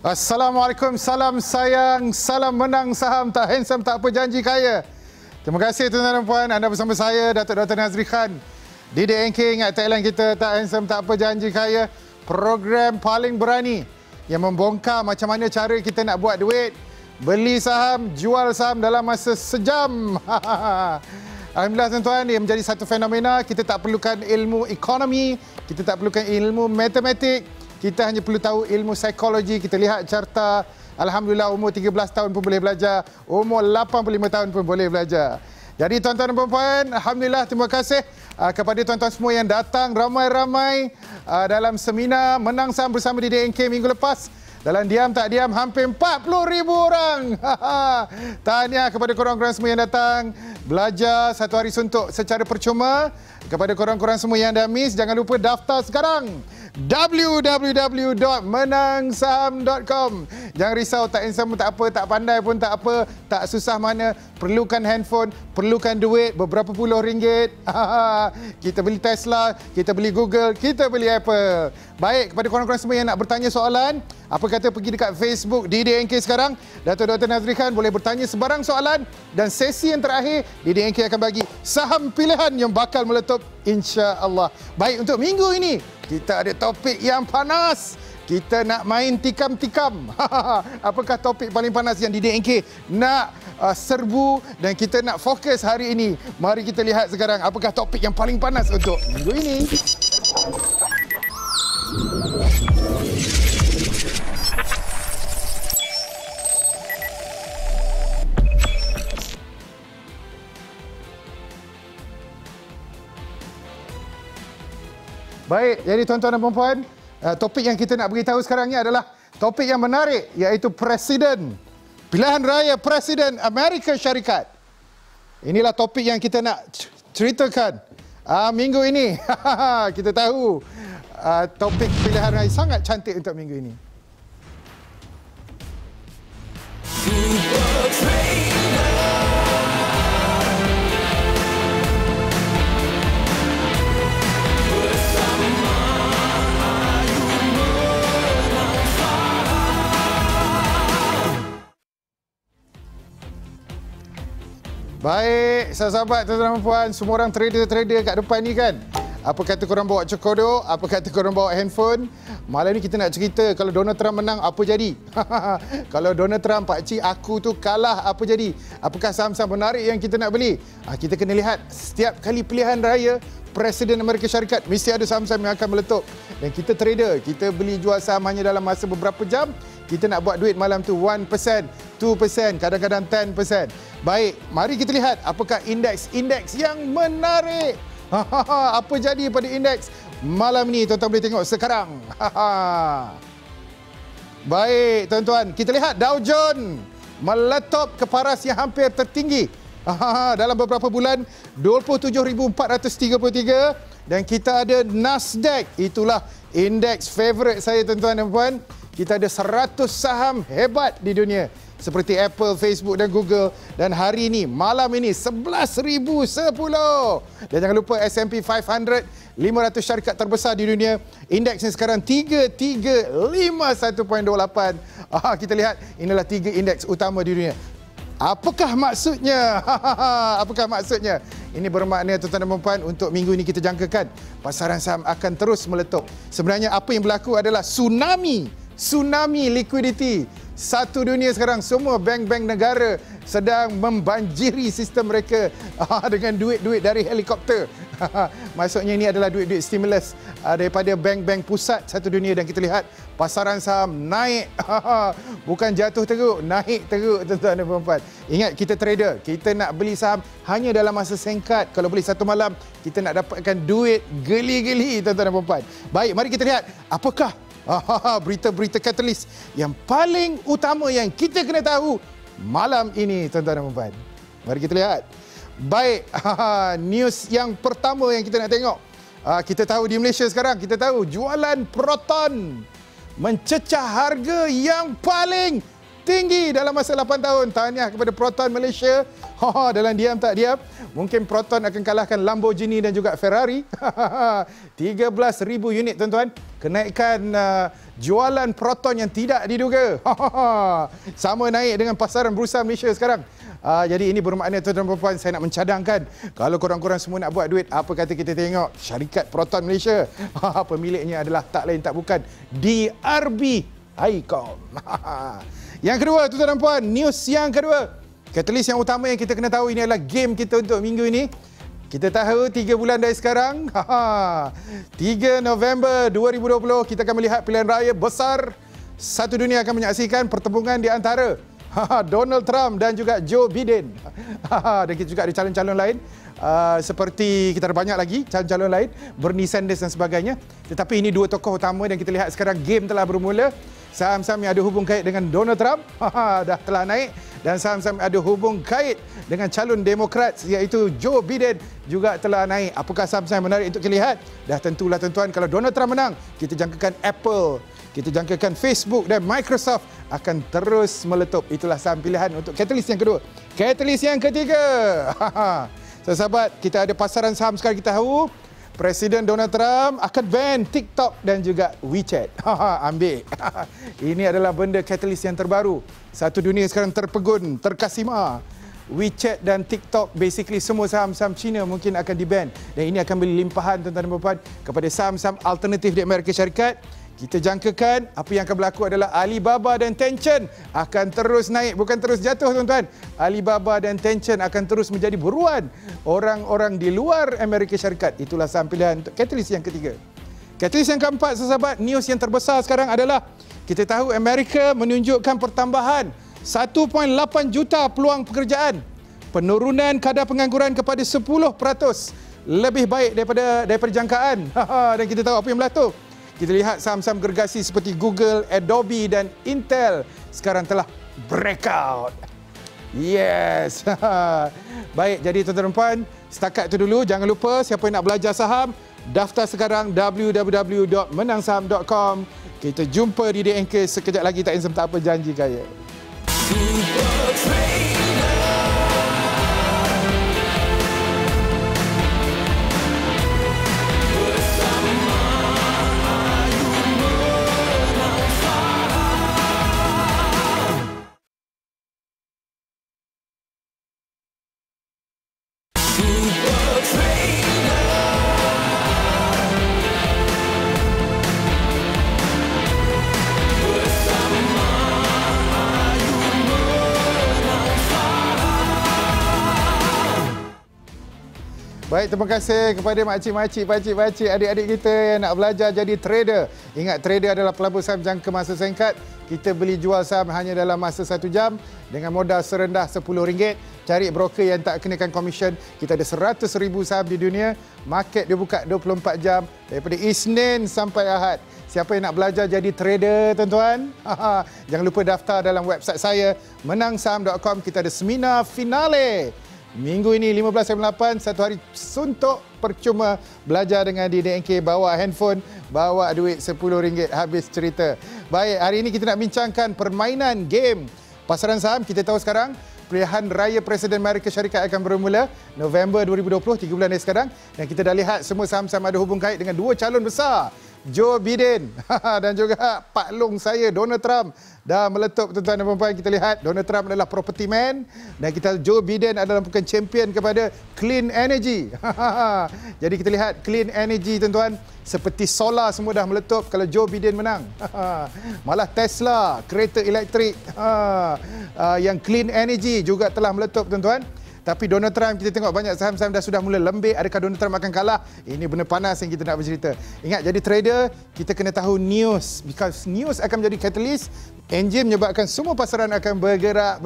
Assalamualaikum, salam sayang, salam menang saham, tak handsome, tak apa janji kaya. Terima kasih tuan-tuan dan puan, anda bersama saya, Datuk Dr. Nazri Khan. Di DNK, ingat tagline kita, tak handsome, tak apa janji kaya. Program paling berani yang membongkar macam mana cara kita nak buat duit. Beli saham, jual saham dalam masa sejam. Alhamdulillah tuan-tuan, ia menjadi satu fenomena. Kita tak perlukan ilmu ekonomi, kita tak perlukan ilmu matematik. Kita hanya perlu tahu ilmu psikologi. Kita lihat carta. Alhamdulillah umur 13 tahun pun boleh belajar. Umur 85 tahun pun boleh belajar. Jadi tuan-tuan dan puan-puan, Alhamdulillah terima kasih kepada tuan-tuan semua yang datang ramai-ramai dalam seminar Menang Saham bersama di DNK minggu lepas. Dalam diam tak diam hampir 40,000 orang. Tahniah kepada korang-korang semua yang datang. Belajar satu hari suntuk secara percuma. Kepada korang-korang semua yang dah miss, jangan lupa daftar sekarang. www.menangsaham.com. Jangan risau, tak handsome pun tak apa, tak pandai pun tak apa, tak susah mana. Perlukan handphone, perlukan duit beberapa puluh ringgit. Kita beli Tesla, kita beli Google, kita beli Apple. Baik, kepada korang-korang semua yang nak bertanya soalan, apa kata pergi dekat Facebook di DNK sekarang. Datuk Dr. Nazri Khan boleh bertanya sebarang soalan. Dan sesi yang terakhir, di DNK akan bagi saham pilihan yang bakal meletup insya-Allah. Baik, untuk minggu ini, kita ada topik yang panas. Kita nak main tikam-tikam. Apakah topik paling panas yang di DNK nak serbu dan kita nak fokus hari ini? Mari kita lihat sekarang apakah topik yang paling panas untuk minggu ini. Baik, jadi tuan-tuan dan puan-puan, topik yang kita nak beritahu sekarang ni adalah topik yang menarik, iaitu Presiden. Pilihan Raya Presiden Amerika Syarikat. Inilah topik yang kita nak ceritakan minggu ini. Kita tahu topik pilihan raya sangat cantik untuk minggu ini. Baik, sahabat-sahabat, tuan-tuan dan puan, semua orang trader-trader kat depan ni kan. Apa kata korang bawa cekodok, apa kata korang bawa handphone. Malam ni kita nak cerita kalau Donald Trump menang, apa jadi? Kalau Donald Trump, pakcik aku tu kalah, apa jadi? Apakah saham-saham menarik yang kita nak beli? Kita kena lihat setiap kali pilihan raya Presiden Amerika Syarikat, mesti ada saham-saham yang akan meletup. Dan kita trader, kita beli jual saham hanya dalam masa beberapa jam. Kita nak buat duit malam tu 1%, 2%, kadang-kadang 10%. Baik, mari kita lihat apakah indeks yang menarik. Apa jadi pada indeks malam ni, tuan-tuan boleh tengok sekarang. Baik, tuan-tuan, kita lihat Dow Jones meletup ke paras yang hampir tertinggi. Dalam beberapa bulan 27,433 dan kita ada Nasdaq, itulah indeks favorite saya tuan-tuan dan puan. Kita ada 100 saham hebat di dunia seperti Apple, Facebook dan Google. Dan hari ini, malam ini 11,010. Dan jangan lupa S&P 500, 500 syarikat terbesar di dunia. Indeksnya sekarang 3351.28. Kita lihat, inilah 3 indeks utama di dunia. Apakah maksudnya? Apakah maksudnya? Ini bermakna tuan-tuan dan puan, untuk minggu ini kita jangkakan pasaran saham akan terus meletup. Sebenarnya apa yang berlaku adalah tsunami liquidity. Satu dunia sekarang, semua bank-bank negara sedang membanjiri sistem mereka dengan duit-duit dari helikopter. Maksudnya ini adalah duit-duit stimulus daripada bank-bank pusat satu dunia. Dan kita lihat pasaran saham naik. Bukan jatuh teruk, naik teruk tuan-tuan dan puan-puan. Ingat, kita trader, kita nak beli saham hanya dalam masa singkat. Kalau beli satu malam, kita nak dapatkan duit geli-geli tuan-tuan dan puan-puan. Baik, mari kita lihat apakah berita-berita katalis yang paling utama yang kita kena tahu malam ini tuan-tuan dan puan-puan. Mari kita lihat. Baik, news yang pertama yang kita nak tengok. Kita tahu di Malaysia sekarang, kita tahu jualan Proton mencecah harga yang paling tinggi dalam masa 8 tahun. Tahniah kepada Proton Malaysia. Dalam diam tak diam, mungkin Proton akan kalahkan Lamborghini dan juga Ferrari. 13,000 unit tuan-tuan. Kenaikan jualan Proton yang tidak diduga. Sama naik dengan pasaran Bursa Malaysia sekarang. Jadi ini bermakna tuan-tuan dan puan, saya nak mencadangkan, kalau korang-korang semua nak buat duit, apa kata kita tengok syarikat Proton Malaysia. Pemiliknya adalah tak lain tak bukan DRB Icom. Yang kedua tuan-tuan dan puan, news yang kedua. Catalyst yang utama yang kita kena tahu ini adalah game kita untuk minggu ini. Kita tahu 3 bulan dari sekarang, 3 November 2020, kita akan melihat pilihan raya besar. Satu dunia akan menyaksikan pertembungan di antara Donald Trump dan juga Joe Biden. Dan kita juga ada calon-calon lain. Seperti kita ada banyak lagi calon-calon lain, Bernie Sanders dan sebagainya. Tetapi ini dua tokoh utama dan kita lihat sekarang game telah bermula. Saham-saham yang ada hubung kait dengan Donald Trump dah telah naik, dan saham-saham yang ada hubung kait dengan calon Demokrat iaitu Joe Biden juga telah naik. Apakah saham-saham yang menarik untuk kita lihat? Dah tentulah tuan-tuan, kalau Donald Trump menang, kita jangkakan Apple, kita jangkakan Facebook dan Microsoft akan terus meletup. Itulah saham pilihan untuk Catalyst yang kedua. Catalyst yang ketiga. Sahabat, kita ada pasaran saham sekarang. Kita tahu Presiden Donald Trump akan ban TikTok dan juga WeChat. Ambil. Ini adalah benda Catalyst yang terbaru. Satu dunia sekarang terpegun, terkasima. WeChat dan TikTok, basically semua saham-saham Cina mungkin akan di-ban. Dan ini akan beri limpahan tuan-tuan dan puan kepada saham-saham alternatif di Amerika Syarikat. Kita jangkakan apa yang akan berlaku adalah Alibaba dan Tencent akan terus naik, bukan terus jatuh tuan-tuan. Alibaba dan Tencent akan terus menjadi buruan orang-orang di luar Amerika Syarikat. Itulah saham pilihan untuk Catalyst yang ketiga. Catalyst yang keempat, sahabat, news yang terbesar sekarang adalah kita tahu Amerika menunjukkan pertambahan 1.8 juta peluang pekerjaan. Penurunan kadar pengangguran kepada 10%. Lebih baik daripada jangkaan. Dan kita tahu apa yang berlaku. Kita lihat saham-saham gergasi seperti Google, Adobe dan Intel sekarang telah breakout. Yes. Baik, jadi tuan-tuan dan puan, setakat itu dulu. Jangan lupa, siapa yang nak belajar saham, daftar sekarang www.menangsaham.com. Kita jumpa di DNK sekejap lagi. Tak insam tak apa, janji kaya. Baik, terima kasih kepada makcik-makcik, pakcik-pakcik, adik-adik kita yang nak belajar jadi trader. Ingat, trader adalah pelabur saham jangka masa singkat. Kita beli jual saham hanya dalam masa 1 jam dengan modal serendah RM10. Cari broker yang tak kenakan komisen. Kita ada 100,000 saham di dunia. Market dia buka 24 jam daripada Isnin sampai Ahad. Siapa yang nak belajar jadi trader, tuan-tuan? Jangan lupa daftar dalam website saya, menangsaham.com. Kita ada seminar finale. Minggu ini 15/8, satu hari suntuk percuma belajar dengan DNK. Bawa handphone, bawa duit RM10, habis cerita. Baik, hari ini kita nak bincangkan permainan game pasaran saham. Kita tahu sekarang pilihan raya Presiden Amerika Syarikat akan bermula November 2020, 3 bulan dari sekarang. Dan kita dah lihat semua saham-saham ada hubung kait dengan dua calon besar, Joe Biden dan juga Pak Long saya, Donald Trump. Dah meletup, tuan-tuan dan puan-puan. Kita lihat Donald Trump adalah property man dan Joe Biden adalah bukan champion kepada clean energy. Jadi kita lihat clean energy, tuan-tuan, seperti solar semua dah meletup kalau Joe Biden menang. Malah Tesla, kereta elektrik yang clean energy juga telah meletup, tuan-tuan. Tapi Donald Trump, kita tengok banyak saham-saham dah sudah mula lembik. Adakah Donald Trump akan kalah? Ini benda panas yang kita nak bercerita. Ingat, jadi trader, kita kena tahu news. Because news akan menjadi catalyst. Engine menyebabkan semua pasaran akan bergerak.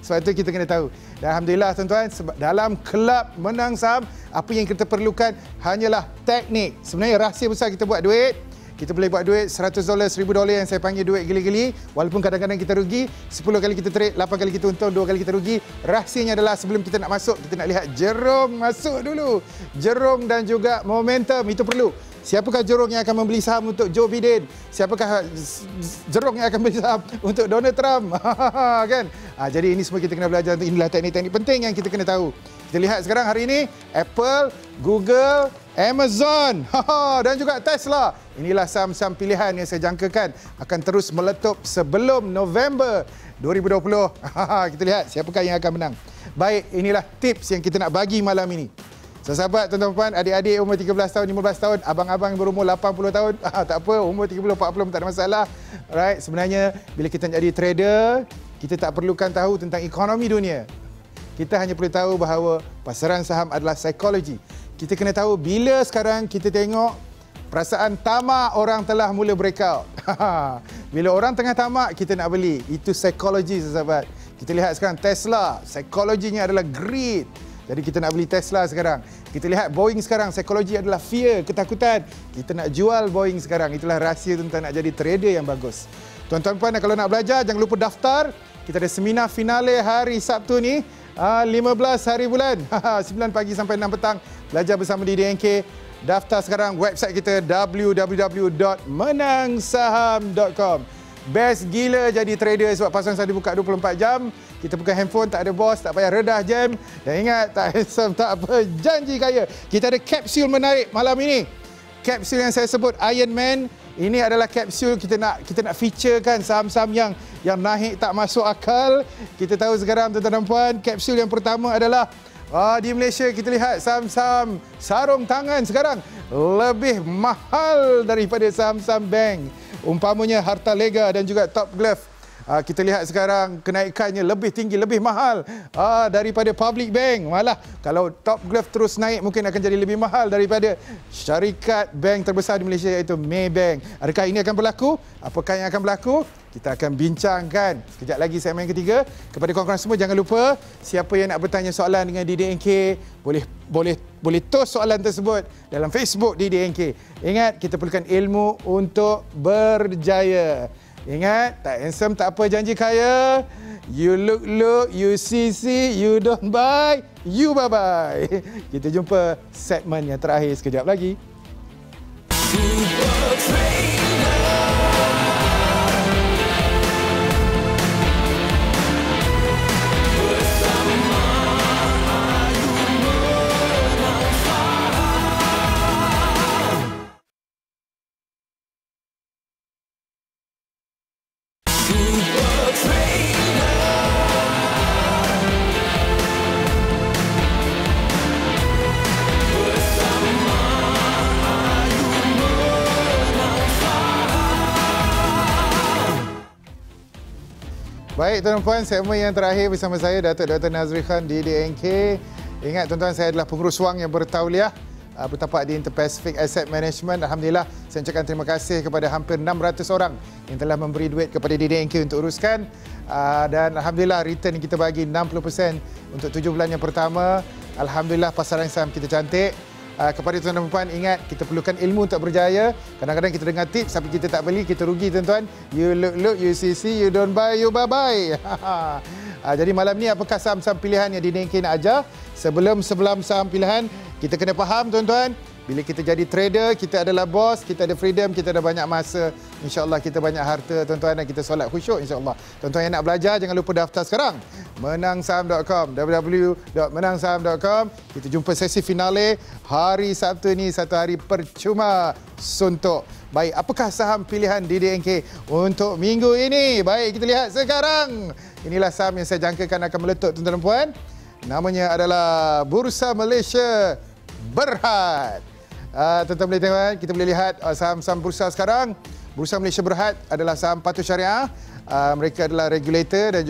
Sebab itu kita kena tahu. Dan Alhamdulillah, tuan-tuan, dalam kelab menang saham, apa yang kita perlukan hanyalah teknik. Sebenarnya rahsia besar kita buat duit. Kita boleh buat duit $100, $1000 yang saya panggil duit gili-gili. Walaupun kadang-kadang kita rugi, 10 kali kita trade, 8 kali kita untung, 2 kali kita rugi. Rahsianya adalah sebelum kita nak masuk, kita nak lihat jerung masuk dulu. Jerung dan juga momentum, itu perlu. Siapakah Jorong yang akan membeli saham untuk Joe Biden? Siapakah Jorong yang akan membeli saham untuk Donald Trump? Kan? Jadi ini semua kita kena belajar. Inilah teknik-teknik penting yang kita kena tahu. Kita lihat sekarang hari ini Apple, Google, Amazon dan juga Tesla. Inilah saham-saham pilihan yang saya jangkakan akan terus meletup sebelum November 2020. Kita lihat siapakah yang akan menang. Baik, inilah tips yang kita nak bagi malam ini. Sahabat, tuan-tuan, adik-adik umur 13 tahun, 15 tahun, abang-abang yang berumur 80 tahun, tak apa, umur 30, 40 tak ada masalah. Alright, sebenarnya bila kita jadi trader, kita tak perlukan tahu tentang ekonomi dunia. Kita hanya perlu tahu bahawa pasaran saham adalah psikologi. Kita kena tahu bila sekarang kita tengok perasaan tamak orang telah mula breakout. Bila orang tengah tamak, kita nak beli. Itu psikologi, sahabat. Kita lihat sekarang Tesla, psikologinya adalah greed. Jadi kita nak beli Tesla sekarang. Kita lihat Boeing sekarang, psikologi adalah fear, ketakutan. Kita nak jual Boeing sekarang. Itulah rahsia tentang nak jadi trader yang bagus. Tuan-tuan, kalau nak belajar, jangan lupa daftar. Kita ada seminar finale hari Sabtu ni. 15 hari bulan 9 pagi sampai 6 petang. Belajar bersama di DNK. Daftar sekarang website kita www.menangsaham.com. Best gila jadi trader sebab pasaran saham dibuka 24 jam. Kita bukan handphone, tak ada bos, tak payah redah jam. Dan ingat, tak handsome, tak apa, janji kaya. Kita ada kapsul menarik malam ini. Kapsul yang saya sebut Iron Man. Ini adalah kapsul kita nak featurekan saham-saham yang naik tak masuk akal. Kita tahu sekarang, tuan-tuan dan puan, kapsul yang pertama adalah di Malaysia kita lihat saham-saham sarung tangan sekarang lebih mahal daripada saham-saham bank. Umpamanya Hartalega dan juga Top Glove. Kita lihat sekarang kenaikannya lebih tinggi, lebih mahal daripada Public Bank. Malah kalau Top Glove terus naik mungkin akan jadi lebih mahal daripada syarikat bank terbesar di Malaysia iaitu Maybank. Adakah ini akan berlaku? Apakah yang akan berlaku? Kita akan bincangkan sekejap lagi segmen ketiga. Kepada kawan-kawan semua, jangan lupa siapa yang nak bertanya soalan dengan DDNK boleh toss soalan tersebut dalam Facebook DDNK. Ingat, kita perlukan ilmu untuk berjaya. Ingat, tak handsome, tak apa, janji kaya. You look, you see, you don't buy, you bye-bye. Kita jumpa segmen yang terakhir sekejap lagi. Baik, tuan-tuan dan puan, segmen yang terakhir bersama saya, Datuk Dr. Nazri Khan di DNK. Ingat, tuan-tuan, saya adalah pengurus wang yang bertauliah bertapak di Inter-Pacific Asset Management. Alhamdulillah, saya ucapkan terima kasih kepada hampir 600 orang yang telah memberi duit kepada DNK untuk uruskan. Dan Alhamdulillah, return yang kita bagi 60% untuk 7 bulan yang pertama. Alhamdulillah, pasaran saham kita cantik. Kepada tuan-tuan dan puan, ingat, kita perlukan ilmu untuk berjaya. Kadang-kadang kita dengar tips tapi kita tak beli, kita rugi, tuan-tuan. You look, you see, you don't buy, you bye-bye. Jadi malam ni apakah saham-saham pilihan yang DNK nak ajar? Sebelum saham pilihan, kita kena faham, tuan-tuan. Bila kita jadi trader, kita adalah bos, kita ada freedom, kita ada banyak masa. InsyaAllah kita banyak harta, tuan-tuan, dan kita solat khusyuk, insyaAllah. Tuan-tuan yang nak belajar, jangan lupa daftar sekarang. Menangsaham.com, www.menangsaham.com. Kita jumpa sesi finale hari Sabtu ni, satu hari percuma suntuk. Baik, apakah saham pilihan DNK untuk minggu ini? Baik, kita lihat sekarang. Inilah saham yang saya jangkakan akan meletup, tuan-tuan dan puan. Namanya adalah Bursa Malaysia Berhad. Tuan-tuan boleh tengok, kita boleh lihat saham-saham bursa sekarang. Bursa Malaysia Berhad adalah saham patuh syariah. Mereka adalah regulator dan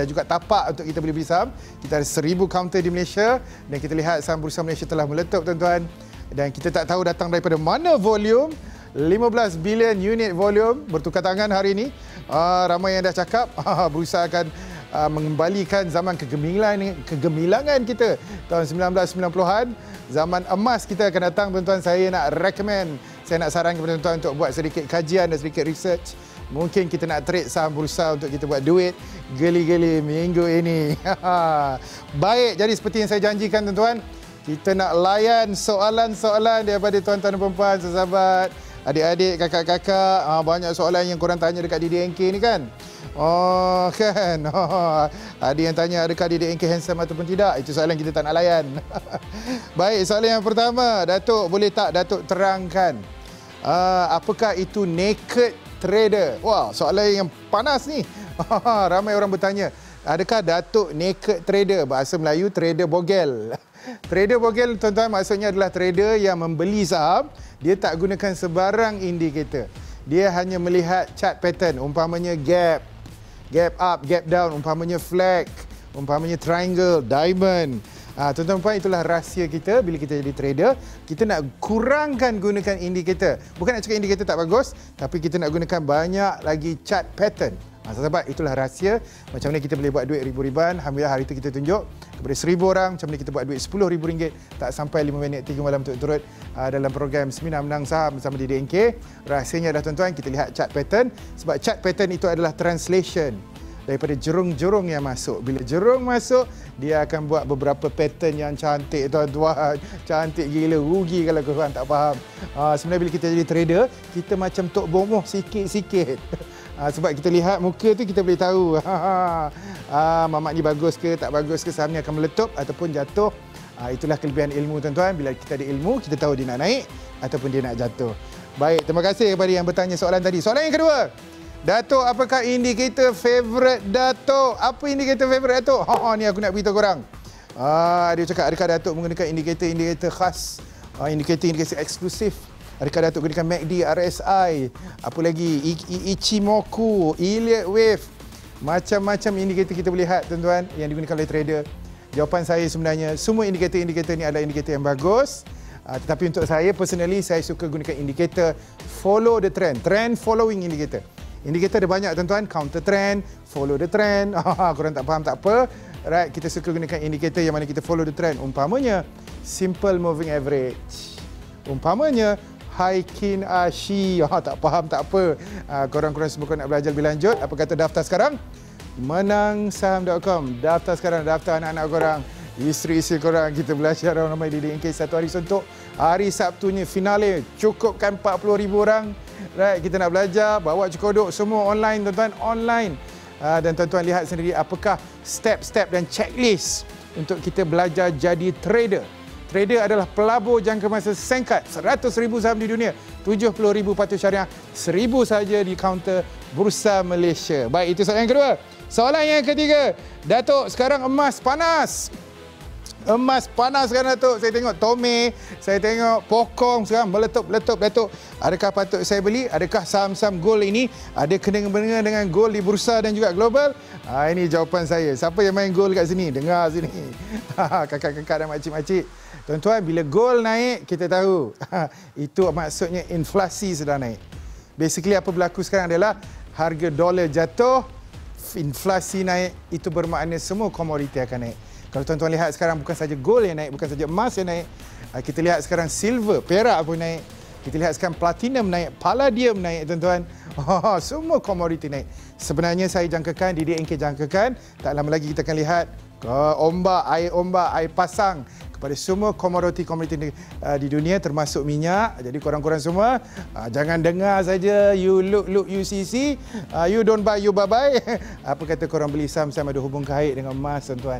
juga tapak untuk kita boleh beli saham. Kita ada 1000 kaunter di Malaysia dan kita lihat saham Bursa Malaysia telah meletup, tuan-tuan. Dan kita tak tahu datang daripada mana volume. 15 bilion unit volume bertukar tangan hari ini. Ramai yang dah cakap bursa akan mengembalikan zaman kegemilangan kita tahun 1990-an. Zaman emas kita akan datang, tuan-tuan. Saya nak recommend, saya nak saran kepada tuan-tuan untuk buat sedikit kajian dan sedikit research. Mungkin kita nak trade saham bursa untuk kita buat duit geli-geli minggu ini. Baik, jadi seperti yang saya janjikan, tuan-tuan, Kita nak layan soalan-soalan daripada tuan-tuan dan puan-puan, sahabat, adik-adik, kakak-kakak. Banyak soalan yang korang tanya dekat DDNK ni kan. Oh kan, ada yang tanya adakah DDNK handsome ataupun tidak. Itu soalan kita tak nak layan. Baik, soalan yang pertama, Datuk, boleh tak Datuk terangkan apakah itu naked trader? Wah, soalan yang panas ni. Ramai orang bertanya, adakah Datuk naked trader? Bahasa Melayu, trader bogel. Trader bogel, tuan-tuan, maksudnya adalah trader yang membeli saham, dia tak gunakan sebarang indikator. Dia hanya melihat chart pattern, umpamanya gap up, gap down, umpamanya flag, umpamanya triangle, diamond. Tuan-tuan dan puan, itulah rahsia kita bila kita jadi trader. Kita nak kurangkan gunakan indikator. Bukan nak cakap indikator tak bagus, tapi kita nak gunakan banyak lagi chart pattern. Sahabat, itulah rahsia macam mana kita boleh buat duit ribu-ribuan. Alhamdulillah hari itu kita tunjuk kepada 1,000 orang macam mana kita buat duit RM10,000 tak sampai 5 minit 3 malam turut-turut dalam program Seminar Menang Saham bersama DDNK. Rahsianya adalah, tuan-tuan, kita lihat chart pattern. Sebab chart pattern itu adalah translation daripada jerung-jerung yang masuk. Bila jerung masuk, dia akan buat beberapa pattern yang cantik, tuan-tuan. Cantik gila, rugi kalau korang tak faham. Sebenarnya bila kita jadi trader, kita macam tok bomoh sikit-sikit. Sebab kita lihat muka tu, kita boleh tahu mamak ni bagus ke tak bagus ke, saham ni akan meletup ataupun jatuh. Itulah kelebihan ilmu, tuan-tuan. Bila kita ada ilmu, kita tahu dia nak naik ataupun dia nak jatuh. Baik, terima kasih kepada yang bertanya soalan tadi. Soalan yang kedua, Datuk, apakah indikator favourite Datuk? Apa indikator favourite Datuk? Ni aku nak beritahu korang. Dia cakap, adakah Datuk menggunakan indikator khas, indikator eksklusif? Adakah Datuk gunakan MACD, RSI, apa lagi, Ichimoku, Elliott Wave? Macam-macam indikator kita boleh lihat, tuan-tuan, yang digunakan oleh trader. Jawapan saya sebenarnya, semua indikator-indikator ni adalah indikator yang bagus. Tetapi untuk saya, personally, saya suka gunakan indikator follow the trend. Trend following indicator. Indikator ada banyak, tuan-tuan. Counter trend, follow the trend. Korang tak faham, tak apa. Right, kita suka gunakan indikator yang mana kita follow the trend. Umpamanya, simple moving average. Umpamanya, Haikin Ashi. Tak faham, tak apa. Korang-korang semua nak belajar lebih lanjut. Apa kata daftar sekarang? Menangsaham.com. Daftar sekarang, daftar anak-anak korang, isteri-isteri korang. Kita belajar ramai di DDNK satu hari suntuk. Hari Sabtunya finale, cukupkan 40,000 orang. Right, kita nak belajar, bawa cekodok, semua online, tuan-tuan, online. Dan tuan-tuan lihat sendiri apakah step-step dan checklist untuk kita belajar jadi trader. Trader adalah pelabur jangka masa singkat. 100,000 saham di dunia, 70,000 patuh syariah, 1,000 saja di kaunter Bursa Malaysia. Baik, itu soalan yang kedua. Soalan yang ketiga, Datuk, sekarang emas panas. Emas panas kan, Datuk? Saya tengok Tome, saya tengok Pokong sekarang meletup-letup, Datuk. Adakah patut saya beli? Adakah saham-saham gold ini ada kena-mengena dengan gold di bursa dan juga global? Ini jawapan saya. Siapa yang main gold kat sini? Dengar sini. Kakak-kakak dan makcik-makcik. Tuan-tuan, bila gold naik, kita tahu itu maksudnya inflasi sedang naik. Basically apa berlaku sekarang adalah harga dolar jatuh, inflasi naik, itu bermakna semua komoditi akan naik. Kalau tuan-tuan lihat sekarang, bukan saja gold yang naik, bukan saja emas yang naik. Kita lihat sekarang silver, perak pun naik. Kita lihat sekarang platinum naik, palladium naik, tuan-tuan. Semua komoditi naik. Sebenarnya saya jangkakan, DDNK jangkakan, tak lama lagi kita akan lihat ombak, air pasang kepada semua komoditi-komoditi di dunia, termasuk minyak. Jadi korang-korang semua, jangan dengar saja you look, you see, you don't buy, you bye-bye. Apa kata korang beli saham-saham ada hubung kait dengan emas, tuan-tuan.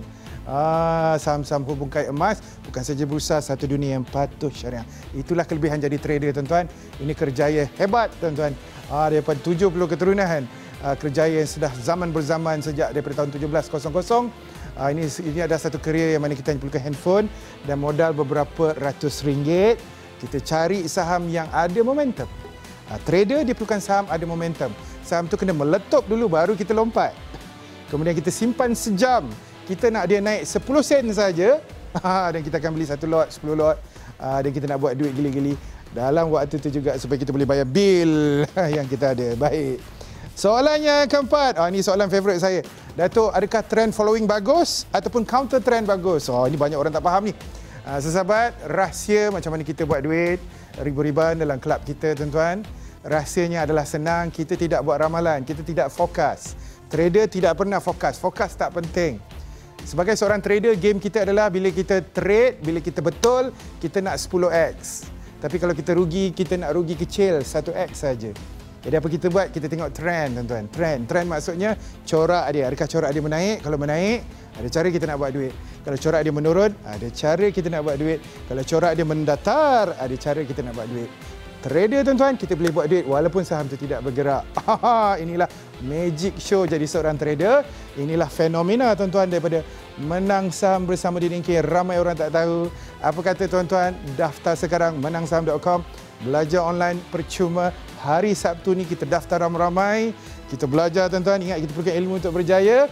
Saham-saham hubung kait emas bukan saja bursa, satu dunia yang patuh syariah. Itulah kelebihan jadi trader, tuan-tuan. Ini kerjaya hebat, tuan-tuan. Daripada 70 keturunan, kerjaya yang sudah zaman berzaman sejak daripada tahun 1700. Ini adalah satu kerjaya yang mana kita perlukan handphone dan modal beberapa ratus ringgit. Kita cari saham yang ada momentum. Trader dia perlukan saham ada momentum. Saham tu kena meletup dulu baru kita lompat. Kemudian kita simpan sejam. Kita nak dia naik 10 sen saja dan kita akan beli 1 lot, 10 lot, dan kita nak buat duit gili-gili dalam waktu itu juga supaya kita boleh bayar bil yang kita ada. Baik. Soalan yang keempat. Ini soalan favourite saya. Datuk, adakah trend following bagus ataupun counter trend bagus? Ini banyak orang tak faham ni. Sahabat, rahsia macam mana kita buat duit ribu-ribuan dalam kelab kita, tuan-tuan. Rahsianya adalah senang. Kita tidak buat ramalan, kita tidak fokus. Trader tidak pernah fokus. Fokus tak penting. Sebagai seorang trader, game kita adalah bila kita trade, bila kita betul, kita nak 10x. Tapi kalau kita rugi, kita nak rugi kecil, 1x saja. Jadi apa kita buat? Kita tengok trend, tuan-tuan. Trend maksudnya corak dia. Adakah corak dia menaik? Kalau menaik, ada cara kita nak buat duit. Kalau corak dia menurun, ada cara kita nak buat duit. Kalau corak dia mendatar, ada cara kita nak buat duit. Trader, tuan-tuan, kita boleh buat duit walaupun saham itu tidak bergerak. Inilah magic show jadi seorang trader. Inilah fenomena, tuan-tuan, daripada menang saham bersama DNK. Ramai orang tak tahu. Apa kata, tuan-tuan? Daftar sekarang menangsaham.com. Belajar online percuma. Hari Sabtu ni kita daftar ramai-ramai. Kita belajar, tuan-tuan. Ingat, kita perlukan ilmu untuk berjaya.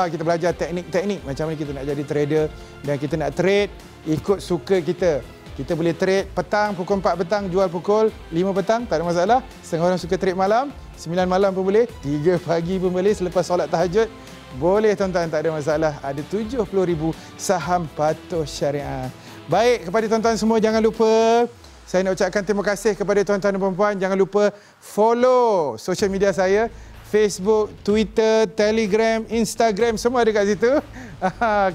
Kita belajar teknik-teknik macam mana kita nak jadi trader. Dan kita nak trade ikut suka kita. Kita boleh trade petang, pukul 4 petang, jual pukul 5 petang, tak ada masalah. Setengah orang suka trade malam, 9 malam pun boleh, 3 pagi pun boleh, selepas solat tahajud. Boleh, tuan-tuan, tak ada masalah. Ada 70,000 saham patuh syariah. Baik, kepada tuan-tuan semua, jangan lupa, saya nak ucapkan terima kasih kepada tuan-tuan dan puan-puan. Jangan lupa follow social media saya. Facebook, Twitter, Telegram, Instagram, semua ada kat situ.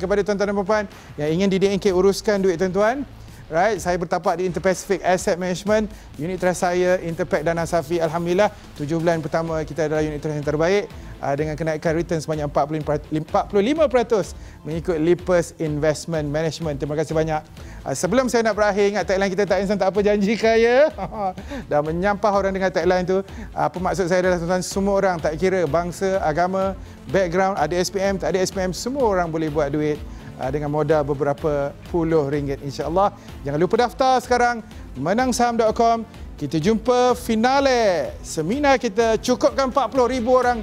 Kepada tuan-tuan dan puan-puan yang ingin DNK uruskan duit, tuan-tuan. Right, saya bertapak di Interpacific Asset Management. Unit trust saya Interpac Dana Safi. Alhamdulillah 7 bulan pertama kita adalah unit trust yang terbaik dengan kenaikan return sebanyak 45% mengikut Lipers Investment Management. Terima kasih banyak. Sebelum saya nak berakhir, ingat tagline kita tak insan tak apa janji kaya. Dah menyampah orang dengan tagline tu. Apa maksud saya adalah, tuan-tuan, semua orang, tak kira bangsa, agama, background, ada SPM, tak ada SPM, semua orang boleh buat duit dengan modal beberapa puluh ringgit, insya-Allah. Jangan lupa daftar sekarang menangsaham.com. Kita jumpa finale seminar kita, cukupkan 40,000 orang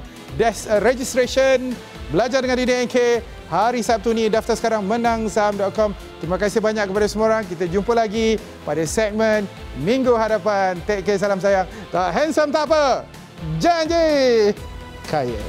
registration belajar dengan DNK hari Sabtu ni. Daftar sekarang menangsaham.com. Terima kasih banyak kepada semua orang. Kita jumpa lagi pada segmen minggu hadapan. Take care, salam sayang. Tak handsome tak apa, janji kaya.